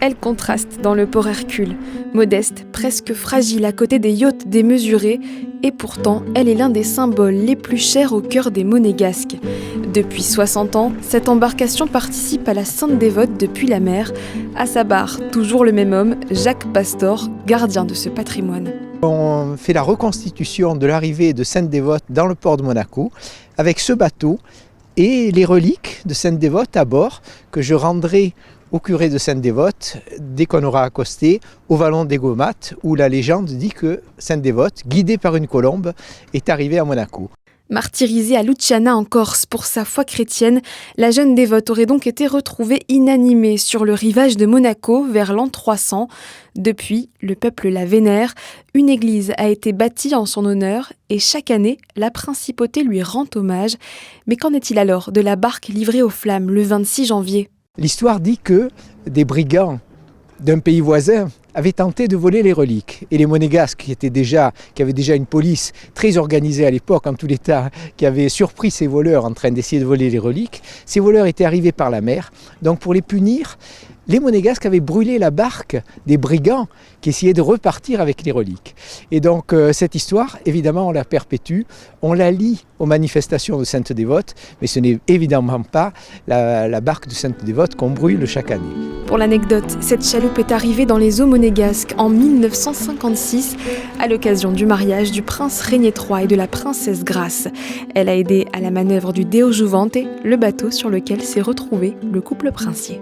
Elle contraste dans le port Hercule, modeste, presque fragile à côté des yachts démesurés, et pourtant elle est l'un des symboles les plus chers au cœur des Monégasques. Depuis 60 ans, cette embarcation participe à la Sainte Dévote depuis la mer. À sa barre, toujours le même homme, Jacques Pastor, gardien de ce patrimoine. On fait la reconstitution de l'arrivée de Sainte Dévote dans le port de Monaco avec ce bateau et les reliques de Sainte Dévote à bord que je rendrai au curé de Sainte Dévote dès qu'on aura accosté au vallon des Gaumates où la légende dit que Sainte Dévote, guidée par une colombe, est arrivée à Monaco. Martyrisée à Luciana en Corse pour sa foi chrétienne, la jeune dévote aurait donc été retrouvée inanimée sur le rivage de Monaco vers l'an 300. Depuis, le peuple la vénère, une église a été bâtie en son honneur et chaque année, la principauté lui rend hommage. Mais qu'en est-il alors de la barque livrée aux flammes le 26 janvier ? L'histoire dit que des brigands d'un pays voisin avaient tenté de voler les reliques. Et les Monégasques, qui avaient déjà une police très organisée à l'époque, en tous les cas, qui avaient surpris ces voleurs en train d'essayer de voler les reliques, ces voleurs étaient arrivés par la mer. Donc pour les punir, les Monégasques avaient brûlé la barque des brigands qui essayaient de repartir avec les reliques. Et donc cette histoire, évidemment, on la perpétue, on la lie aux manifestations de Sainte Dévote, mais ce n'est évidemment pas la barque de Sainte Dévote qu'on brûle chaque année. Pour l'anecdote, cette chaloupe est arrivée dans les eaux monégasques en 1956 à l'occasion du mariage du prince Régnier III et de la princesse Grace. Elle a aidé à la manœuvre du Deo Juvante, le bateau sur lequel s'est retrouvé le couple princier.